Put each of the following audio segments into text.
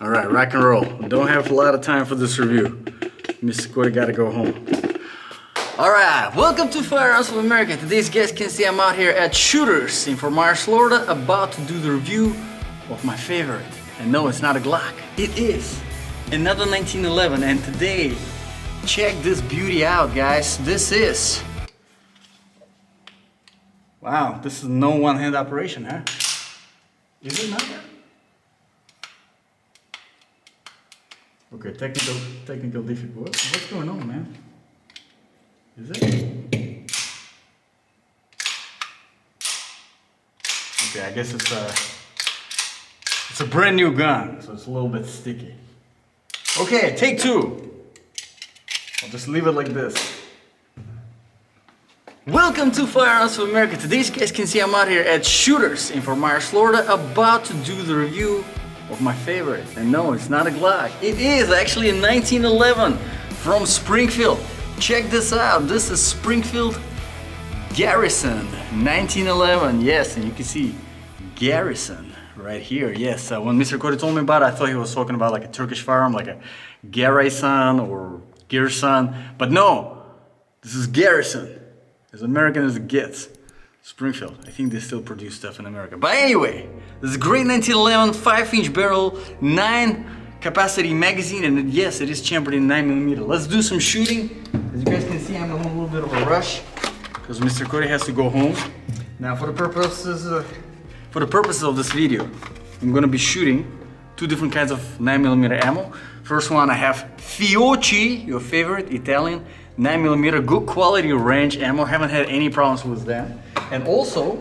All right, rock and roll. Don't have a lot of time for this review. Mr. Cody gotta go home. All right, welcome to Firearms of America. Today's guest can see I'm out here at Shooters in Fort Myers, Florida, about to do the review of my favorite. And no, it's not a Glock. It is another 1911. And today, check this beauty out, guys. This is... Wow, this is no one-hand operation, huh? Is it not? Okay, technical difficulty. What's going on, man? Is it? Okay, I guess it's a brand new gun, so it's a little bit sticky. Okay, take two. I'll just leave it like this. Welcome to Firearms of America. Today's guys can see I'm out here at Shooters in Fort Myers, Florida, about to do the review of my favorite. And no, it's not a Glock. It is actually a 1911 from Springfield. Check this out. This is Springfield Garrison 1911. Yes, and you can see Garrison right here. Yes, when Mr. Cody told me about it, I thought he was talking about like a Turkish firearm, like a Garrison or Gerson. But no, this is Garrison. As American as it gets. Springfield. I think they still produce stuff in America. But anyway, this is a great 1911 5-inch barrel, 9 capacity magazine, and yes, it is chambered in 9mm. Let's do some shooting. As you guys can see, I'm in a little bit of a rush because Mr. Cody has to go home. Now, for the purposes of this video, I'm gonna be shooting 2 different kinds of 9mm ammo. First one, I have Fiocchi, your favorite Italian 9mm, good quality range ammo. Haven't had any problems with that. And also,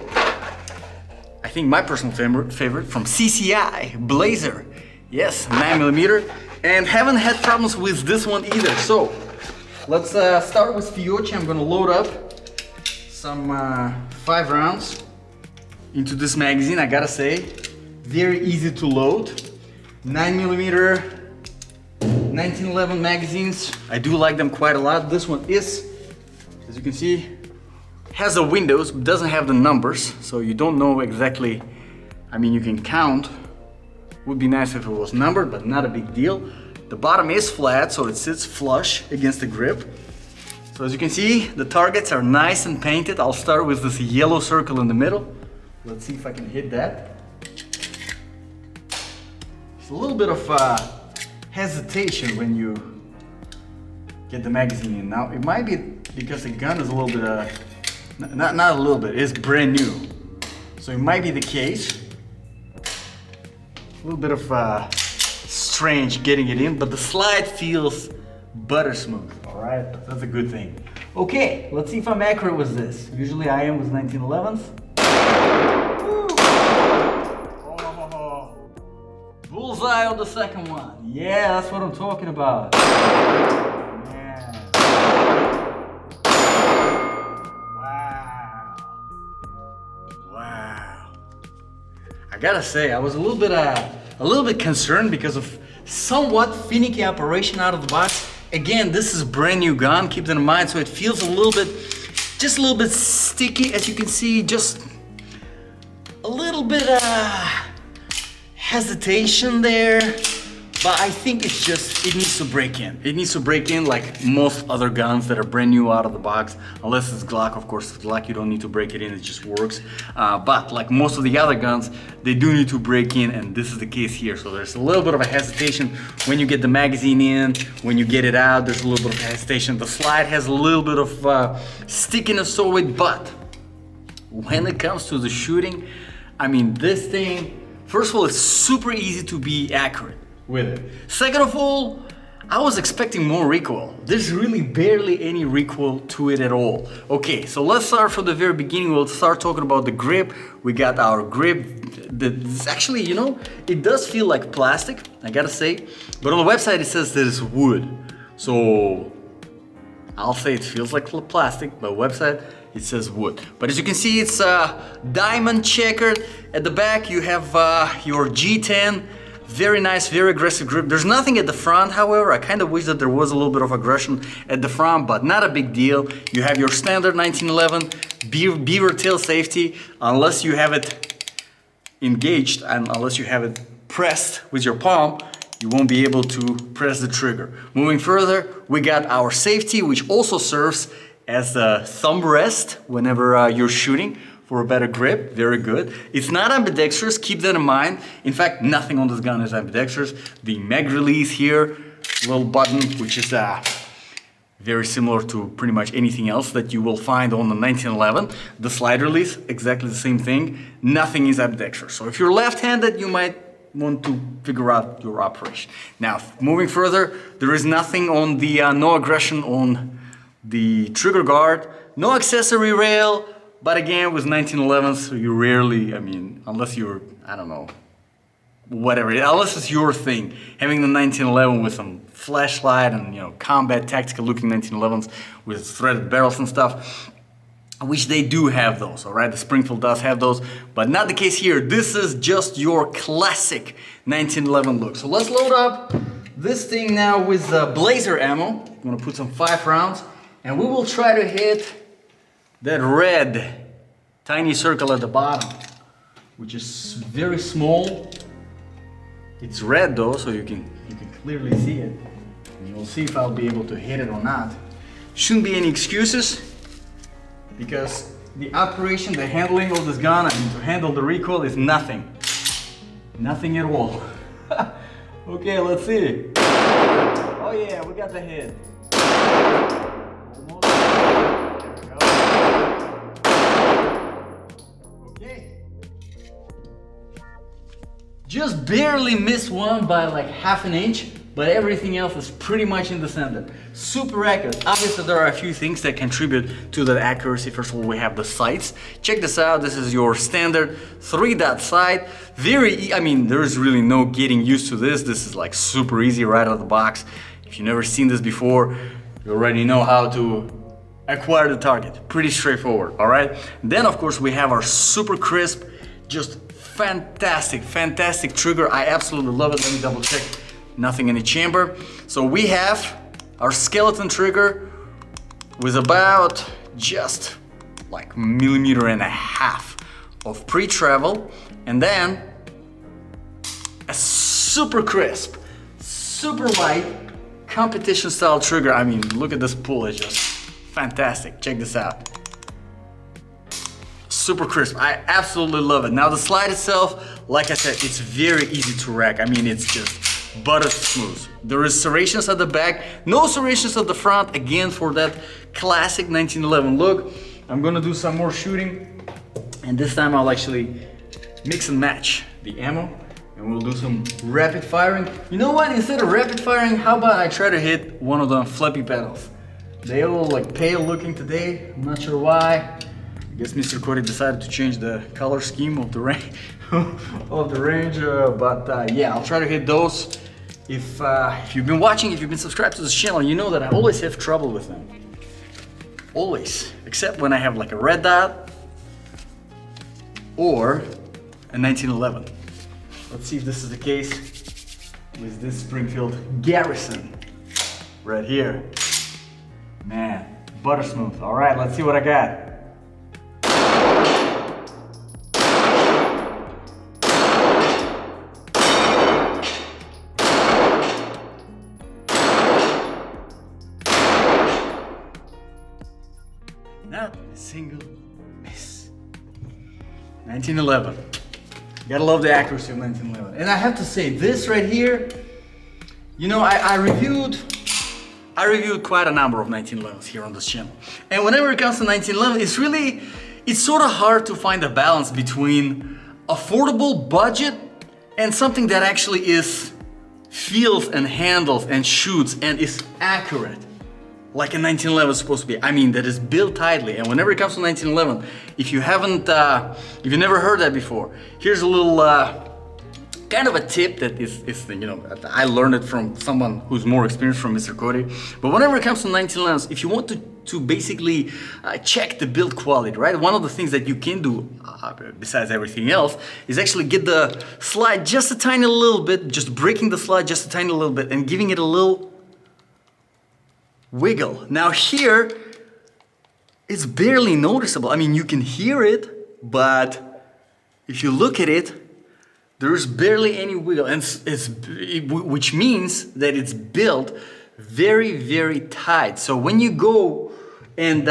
I think my personal favorite from CCI, Blazer. Yes, 9mm. And haven't had problems with this one either. So, let's start with Fiocchi. I'm gonna load up some 5 rounds into this magazine. I gotta say, very easy to load. 9mm 1911 magazines. I do like them quite a lot. This one is, as you can see, has the windows, but doesn't have the numbers, so you don't know exactly. I mean, you can count. Would be nice if it was numbered, but not a big deal. The bottom is flat, so it sits flush against the grip. So as you can see, the targets are nice and painted. I'll start with this yellow circle in the middle. Let's see if I can hit that. It's a little bit of hesitation when you get the magazine in. Now, it might be because the gun is a little bit, not a little bit, it's brand new. So it might be the case. A little bit of strange getting it in, but the slide feels butter smooth, all right? That's a good thing. Okay, let's see if I'm accurate with this. Usually I am with 1911s. Bullseye on the second one. Yeah, that's what I'm talking about. Yeah. Wow. I gotta say, I was a little bit concerned because of somewhat finicky operation out of the box. Again, this is a brand new gun, keep that in mind, so it feels just a little bit sticky, as you can see, just a little bit hesitation there, but I think it needs to break in. It needs to break in like most other guns that are brand new out of the box, unless it's Glock. Of course, if it's Glock, you don't need to break it in, it just works. But like most of the other guns, they do need to break in, and this is the case here. So there's a little bit of a hesitation when you get the magazine in, when you get it out, there's a little bit of hesitation. The slide has a little bit of stickiness to it, but when it comes to the shooting, I mean, this thing, first of all, it's super easy to be accurate with it. Second of all, I was expecting more recoil. There's really barely any recoil to it at all. Okay, so let's start from the very beginning. We'll start talking about the grip. We got our grip. It's actually, you know, it does feel like plastic, I gotta say. But on the website, it says that it's wood. So I'll say it feels like plastic, but website, it says wood. But as you can see, it's diamond checkered. At the back, you have your G10. Very nice, very aggressive grip. There's nothing at the front, however. I kind of wish that there was a little bit of aggression at the front, but not a big deal. You have your standard 1911 beaver tail safety, unless you have it engaged and unless you have it pressed with your palm. you won't be able to press the trigger. Moving further, we got our safety, which also serves as a thumb rest whenever you're shooting for a better grip. Very good. It's not ambidextrous, keep that in mind. In fact, nothing on this gun is ambidextrous. The mag release here, little button, which is very similar to pretty much anything else that you will find on the 1911. The slide release, exactly the same thing. Nothing is ambidextrous. So if you're left-handed, you might want to figure out your operation. Now, moving further, there is nothing on the no aggression on the trigger guard, no accessory rail, but again, with 1911s, you rarely, I mean, unless you're, I don't know, whatever, unless it's your thing, having the 1911 with some flashlight and, you know, combat tactical looking 1911s with threaded barrels and stuff, which they do have those, all right? The Springfield does have those, but not the case here. This is just your classic 1911 look. So let's load up this thing now with blazer ammo. I'm gonna put some 5 rounds, and we will try to hit that red tiny circle at the bottom, which is very small. It's red though, so you can clearly see it. And we'll see if I'll be able to hit it or not. Shouldn't be any excuses, because the operation, the handling of this gun, I mean, to handle the recoil is nothing. Nothing at all. Okay, let's see. Oh yeah, we got the hit. Almost. There we go. Okay. Just barely missed one by like half an inch, but everything else is pretty much in the center. Super accurate. Obviously, there are a few things that contribute to that accuracy. First of all, we have the sights. Check this out. This is your standard 3-dot sight. I mean, there's really no getting used to this. This is like super easy right out of the box. If you've never seen this before, you already know how to acquire the target. Pretty straightforward, all right? Then, of course, we have our super crisp, just fantastic trigger. I absolutely love it. Let me double check. Nothing in the chamber. So we have our skeleton trigger with about just like 1.5 millimeters of pre-travel, and then a super crisp, super light competition style trigger. I mean, look at this pull, it's just fantastic. Check this out. Super crisp. I absolutely love it. Now the slide itself, like I said, it's very easy to rack. I mean, it's just butter smooth. There is serrations at the back, no serrations at the front, again for that classic 1911 look. I'm gonna do some more shooting, and this time I'll actually mix and match the ammo, and we'll do some rapid firing. You know what, instead of rapid firing, how about I try to hit one of the flappy pedals? They all like pale looking today, I'm not sure why. I guess Mr. Cody decided to change the color scheme of the range, but yeah, I'll try to hit those. If you've been watching, if you've been subscribed to this channel, you know that I always have trouble with them. Always. Except when I have like a red dot or a 1911. Let's see if this is the case with this Springfield Garrison right here. Man, butter smooth. All right, let's see what I got. Not a single miss. 1911. Gotta love the accuracy of 1911. And I have to say, this right here, you know, I reviewed quite a number of 1911s here on this channel. And whenever it comes to 1911, it's sort of hard to find a balance between affordable budget and something that actually feels and handles and shoots and is accurate. Like a 1911 is supposed to be. I mean, that is built tightly. And whenever it comes to 1911, if you never heard that before, here's a little kind of a tip that is, you know, I learned it from someone who's more experienced, from Mr. Cody. But whenever it comes to 1911s, if you want to basically check the build quality, right? One of the things that you can do, besides everything else, is actually get the slide just a tiny little bit, just breaking the slide just a tiny little bit and giving it a little wiggle. Now here, it's barely noticeable. I mean, you can hear it, but if you look at it, There's barely any wiggle, and which means that it's built very, very tight. So when you go and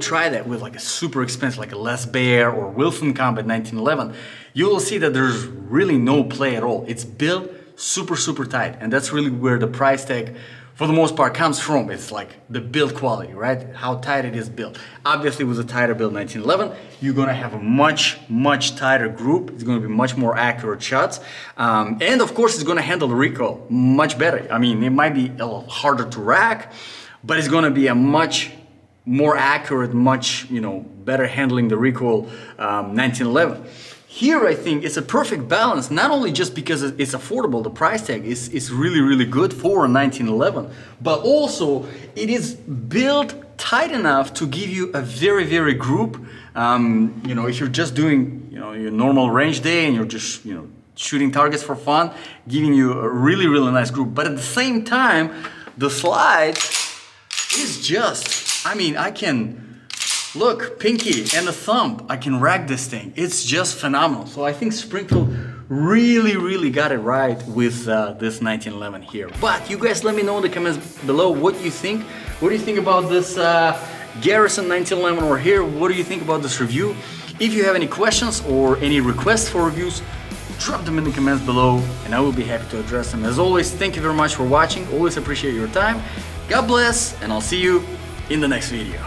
try that with like a super expensive, like a Les Baer or Wilson Combat 1911, you will see that there's really no play at all. It's built super, super tight, and that's really where the price tag, for the most part, comes from. It's like the build quality, right? How tight it is built. Obviously, with a tighter build 1911, you're gonna have a much, much tighter group. It's gonna be much more accurate shots. And of course, it's gonna handle the recoil much better. I mean, it might be a little harder to rack, but it's gonna be a much more accurate, much, better handling the recoil 1911. Here, I think it's a perfect balance, not only just because it's affordable, the price tag is really, really good for a 1911, but also it is built tight enough to give you a very, very group. If you're just doing, your normal range day and you're just, shooting targets for fun, giving you a really, really nice group. But at the same time, the slide is just, I can, look, pinky and the thumb, I can rack this thing. It's just phenomenal. So I think Springfield really, really got it right with this 1911 here. But you guys let me know in the comments below what you think. What do you think about this Garrison 1911 over here? What do you think about this review? If you have any questions or any requests for reviews, drop them in the comments below and I will be happy to address them. As always, thank you very much for watching. Always appreciate your time. God bless, and I'll see you in the next video.